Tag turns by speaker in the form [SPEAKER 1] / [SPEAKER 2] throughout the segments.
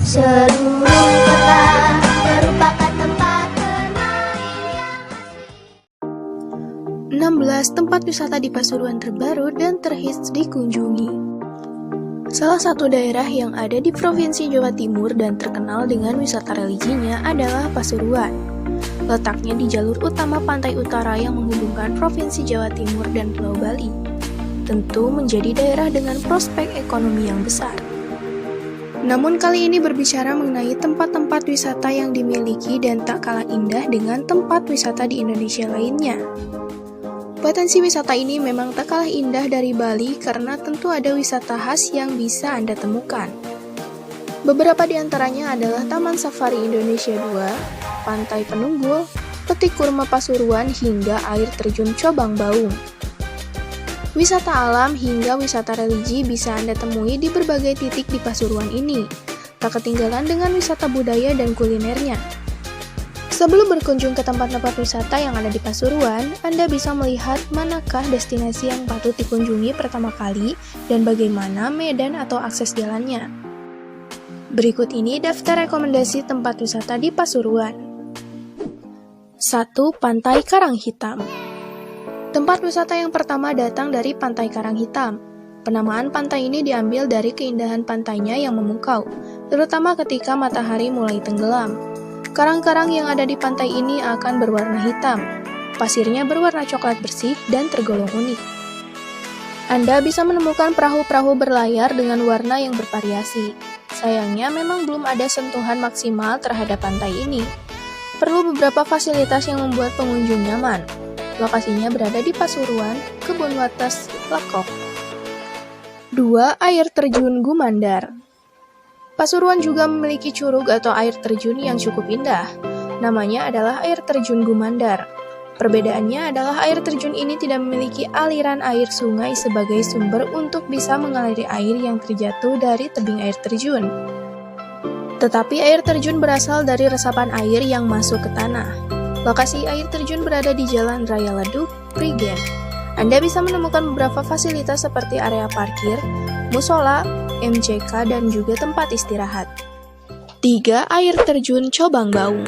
[SPEAKER 1] Seluruh kota merupakan tempat bermain yang asik.
[SPEAKER 2] 16 tempat wisata di Pasuruan terbaru dan terhits dikunjungi. Salah satu daerah yang ada di Provinsi Jawa Timur dan terkenal dengan wisata religinya adalah Pasuruan. Letaknya di jalur utama pantai utara yang menghubungkan Provinsi Jawa Timur dan Pulau Bali. Tentu menjadi daerah dengan prospek ekonomi yang besar. Namun kali ini berbicara mengenai tempat-tempat wisata yang dimiliki dan tak kalah indah dengan tempat wisata di Indonesia lainnya. Potensi wisata ini memang tak kalah indah dari Bali karena tentu ada wisata khas yang bisa Anda temukan. Beberapa di antaranya adalah Taman Safari Indonesia 2, Pantai Penunggul, Petik Kurma Pasuruan hingga air terjun Cobang Baung. Wisata alam hingga wisata religi bisa Anda temui di berbagai titik di Pasuruan ini. Tak ketinggalan dengan wisata budaya dan kulinernya. Sebelum berkunjung ke tempat-tempat wisata yang ada di Pasuruan, Anda bisa melihat manakah destinasi yang patut dikunjungi pertama kali dan bagaimana medan atau akses jalannya. Berikut ini daftar rekomendasi tempat wisata di Pasuruan. 1. Pantai Karanghitam. Tempat wisata yang pertama datang dari Pantai Karanghitam. Penamaan pantai ini diambil dari keindahan pantainya yang memukau, terutama ketika matahari mulai tenggelam. Karang-karang yang ada di pantai ini akan berwarna hitam. Pasirnya berwarna coklat bersih dan tergolong unik. Anda bisa menemukan perahu-perahu berlayar dengan warna yang bervariasi. Sayangnya memang belum ada sentuhan maksimal terhadap pantai ini. Perlu beberapa fasilitas yang membuat pengunjung nyaman. Lokasinya berada di Pasuruan, Kebonwates, Lekok. 2. Air Terjun Gumandar. Pasuruan juga memiliki curug atau air terjun yang cukup indah. Namanya adalah Air Terjun Gumandar. Perbedaannya adalah air terjun ini tidak memiliki aliran air sungai sebagai sumber untuk bisa mengaliri air yang terjatuh dari tebing air terjun. Tetapi air terjun berasal dari resapan air yang masuk ke tanah. Lokasi air terjun berada di Jalan Raya Leduk, Prigen. Anda bisa menemukan beberapa fasilitas seperti area parkir, musola, MCK, dan juga tempat istirahat. 3. Air Terjun Cobang Baung.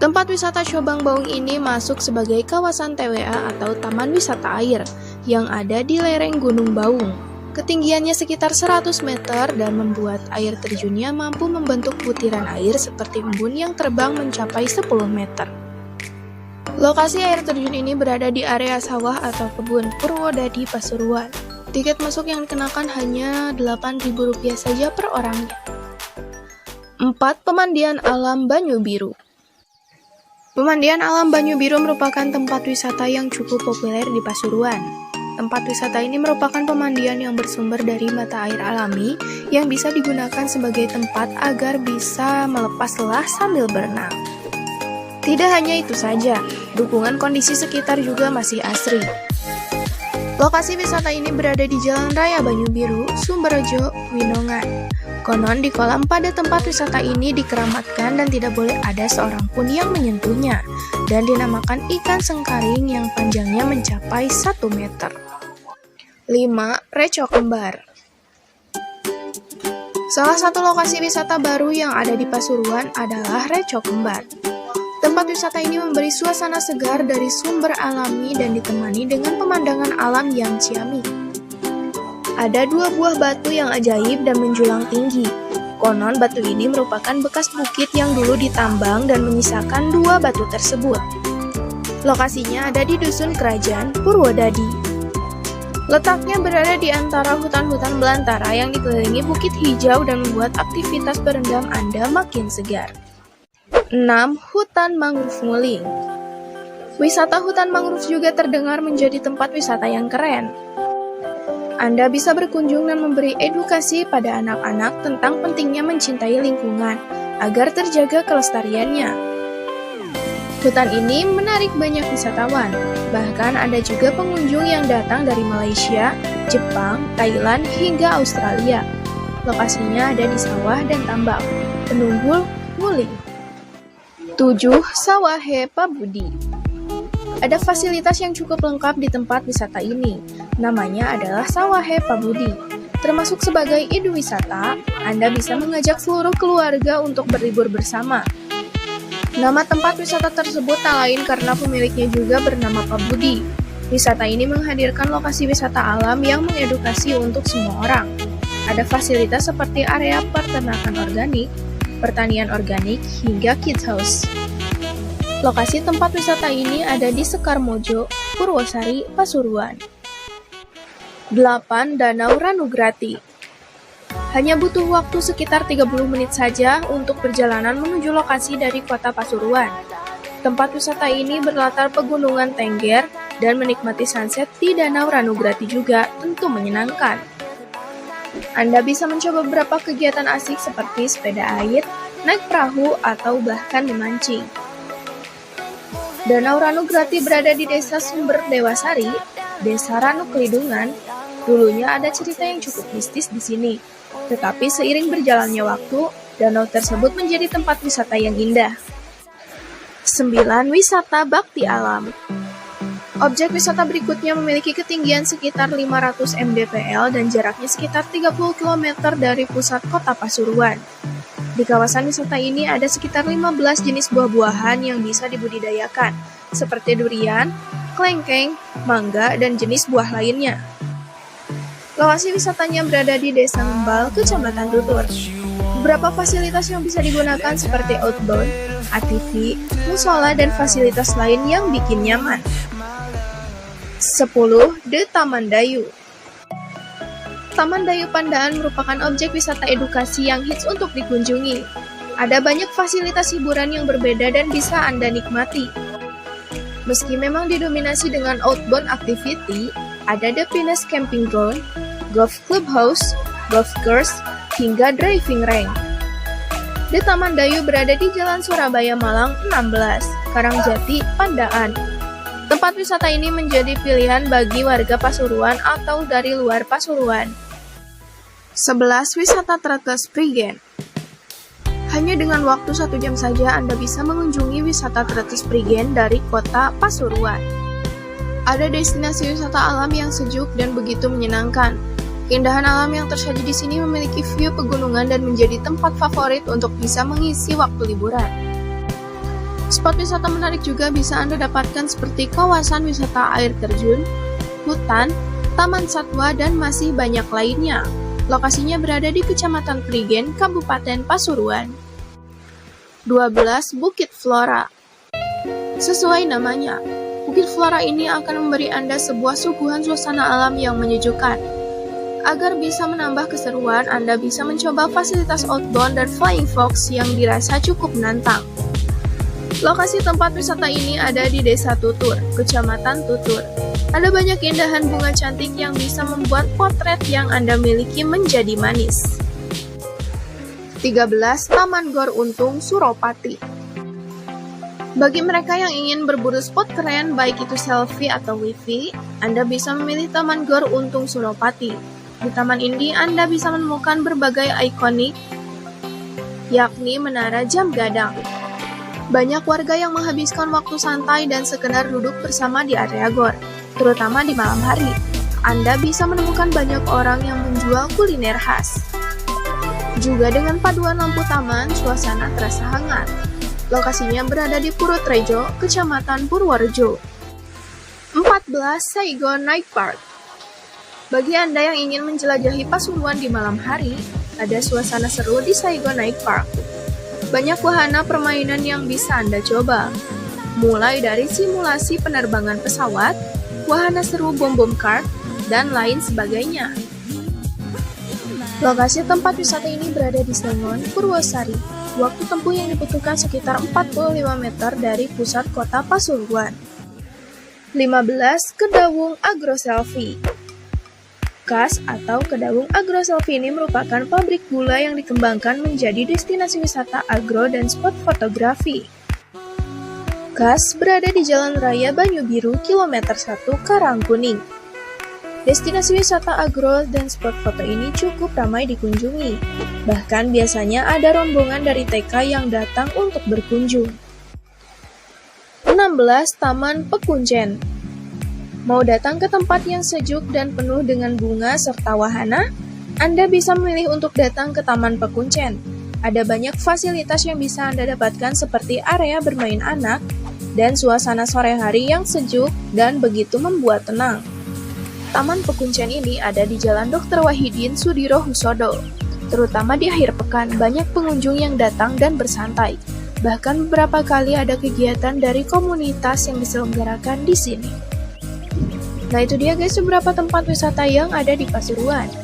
[SPEAKER 2] Tempat wisata Cobang Baung ini masuk sebagai kawasan TWA atau Taman Wisata Air yang ada di lereng Gunung Baung. Ketinggiannya sekitar 100 meter dan membuat air terjunnya mampu membentuk butiran air seperti embun yang terbang mencapai 10 meter. Lokasi air terjun ini berada di area sawah atau kebun Purwodadi, Pasuruan. Tiket masuk yang dikenakan hanya Rp8.000 saja per orangnya. 4. Pemandian Alam Banyu Biru. Pemandian Alam Banyu Biru merupakan tempat wisata yang cukup populer di Pasuruan. Tempat wisata ini merupakan pemandian yang bersumber dari mata air alami yang bisa digunakan sebagai tempat agar bisa melepas lelah sambil berenang. Tidak hanya itu saja, dukungan kondisi sekitar juga masih asri. Lokasi wisata ini berada di Jalan Raya Banyu Biru, Sumberjo, Winongan. Konon di kolam pada tempat wisata ini dikeramatkan dan tidak boleh ada seorang pun yang menyentuhnya, dan dinamakan ikan sengkaring yang panjangnya mencapai 1 meter. 5. Reco Kembar. Salah satu lokasi wisata baru yang ada di Pasuruan adalah Reco Kembar. Tempat wisata ini memberi suasana segar dari sumber alami dan ditemani dengan pemandangan alam yang ciamik. Ada 2 buah batu yang ajaib dan menjulang tinggi. Konon batu ini merupakan bekas bukit yang dulu ditambang dan menyisakan 2 batu tersebut. Lokasinya ada di Dusun Kerajaan, Purwodadi. Letaknya berada di antara hutan-hutan belantara yang dikelilingi bukit hijau dan membuat aktivitas berendam Anda makin segar. 6. Hutan Mangrove Nguling. Wisata hutan mangrove juga terdengar menjadi tempat wisata yang keren. Anda bisa berkunjung dan memberi edukasi pada anak-anak tentang pentingnya mencintai lingkungan agar terjaga kelestariannya. Hutan ini menarik banyak wisatawan, bahkan ada juga pengunjung yang datang dari Malaysia, Jepang, Thailand, hingga Australia. Lokasinya ada di sawah dan tambak, Penunggul, Nguling. 7. Sawahe Pabudi. Ada fasilitas yang cukup lengkap di tempat wisata ini. Namanya adalah Sawahe Pabudi. Termasuk sebagai ide wisata, Anda bisa mengajak seluruh keluarga untuk berlibur bersama. Nama tempat wisata tersebut tak lain karena pemiliknya juga bernama Pak Budi. Wisata ini menghadirkan lokasi wisata alam yang mengedukasi untuk semua orang. Ada fasilitas seperti area peternakan organik, pertanian organik, hingga kids house. Lokasi tempat wisata ini ada di Sekarmojo, Purwosari, Pasuruan. 8. Danau Ranugrati. Hanya butuh waktu sekitar 30 menit saja untuk perjalanan menuju lokasi dari kota Pasuruan. Tempat wisata ini berlatar pegunungan Tengger dan menikmati sunset di Danau Ranugrati juga tentu menyenangkan. Anda bisa mencoba beberapa kegiatan asik seperti sepeda air, naik perahu, atau bahkan memancing. Danau Ranugrati berada di Desa Sumber Dewasari, Desa Ranuklidungan. Dulunya ada cerita yang cukup mistis di sini, tetapi seiring berjalannya waktu, danau tersebut menjadi tempat wisata yang indah. 9. Wisata Bakti Alam. Objek wisata berikutnya memiliki ketinggian sekitar 500 mdpl dan jaraknya sekitar 30 km dari pusat kota Pasuruan. Di kawasan wisata ini ada sekitar 15 jenis buah-buahan yang bisa dibudidayakan, seperti durian, klengkeng, mangga, dan jenis buah lainnya. Lokasi wisatanya berada di Desa Ngembal, Kecamatan Tutur. Beberapa fasilitas yang bisa digunakan seperti outbound, ATV, musola, dan fasilitas lain yang bikin nyaman. 10. The Taman Dayu. Taman Dayu Pandaan merupakan objek wisata edukasi yang hits untuk dikunjungi. Ada banyak fasilitas hiburan yang berbeda dan bisa Anda nikmati. Meski memang didominasi dengan outbound activity, ada The Pinus Camping Ground, golf clubhouse, golf course, hingga driving range. The Taman Dayu berada di Jalan Surabaya Malang 16, Karangjati, Pandaan. Tempat wisata ini menjadi pilihan bagi warga Pasuruan atau dari luar Pasuruan. 11. Wisata Tretes Prigen. Hanya dengan waktu 1 jam saja Anda bisa mengunjungi wisata Tretes Prigen dari kota Pasuruan. Ada destinasi wisata alam yang sejuk dan begitu menyenangkan. Keindahan alam yang tersaji di sini memiliki view pegunungan dan menjadi tempat favorit untuk bisa mengisi waktu liburan. Spot wisata menarik juga bisa Anda dapatkan seperti kawasan wisata air terjun, hutan, taman satwa, dan masih banyak lainnya. Lokasinya berada di Kecamatan Prigen, Kabupaten Pasuruan. 12. Bukit Flora. Sesuai namanya, Bukit Flora ini akan memberi Anda sebuah suguhan suasana alam yang menyejukkan. Agar bisa menambah keseruan, Anda bisa mencoba fasilitas outbound dan flying fox yang dirasa cukup menantang. Lokasi tempat wisata ini ada di Desa Tutur, Kecamatan Tutur. Ada banyak keindahan bunga cantik yang bisa membuat potret yang Anda miliki menjadi manis. 13. Taman Gor Untung, Suropati. Bagi mereka yang ingin berburu spot keren, baik itu selfie atau wifi, Anda bisa memilih Taman Gor Untung Suropati. Di taman ini, Anda bisa menemukan berbagai ikonik, yakni Menara Jam Gadang. Banyak warga yang menghabiskan waktu santai dan sekedar duduk bersama di area gor, terutama di malam hari. Anda bisa menemukan banyak orang yang menjual kuliner khas. Juga dengan paduan lampu taman, suasana terasa hangat. Lokasinya berada di Purutrejo, Kecamatan Purworejo. 14. Saigon Night Park. Bagi Anda yang ingin menjelajahi Pasuruan di malam hari, ada suasana seru di Saigon Night Park. Banyak wahana permainan yang bisa Anda coba, mulai dari simulasi penerbangan pesawat, wahana seru bom-bom kart, dan lain sebagainya. Lokasi tempat wisata ini berada di Sengon, Purwosari. Waktu tempuh yang dibutuhkan sekitar 45 meter dari pusat kota Pasuruan. 15. Kedawung Agro Selfie. KAS atau Kedawung Agro Selfie ini merupakan pabrik gula yang dikembangkan menjadi destinasi wisata agro dan spot fotografi. KAS berada di Jalan Raya Banyu Biru, kilometer 1, Karangkuning. Destinasi wisata agro dan spot foto ini cukup ramai dikunjungi. Bahkan biasanya ada rombongan dari TK yang datang untuk berkunjung. 16. Taman Pekuncen. Mau datang ke tempat yang sejuk dan penuh dengan bunga serta wahana? Anda bisa memilih untuk datang ke Taman Pekuncen. Ada banyak fasilitas yang bisa Anda dapatkan seperti area bermain anak, dan suasana sore hari yang sejuk dan begitu membuat tenang. Taman Pekuncen ini ada di Jalan Dr. Wahidin Sudirohusodo. Terutama di akhir pekan, banyak pengunjung yang datang dan bersantai. Bahkan beberapa kali ada kegiatan dari komunitas yang diselenggarakan di sini. Nah itu dia guys beberapa tempat wisata yang ada di Pasuruan.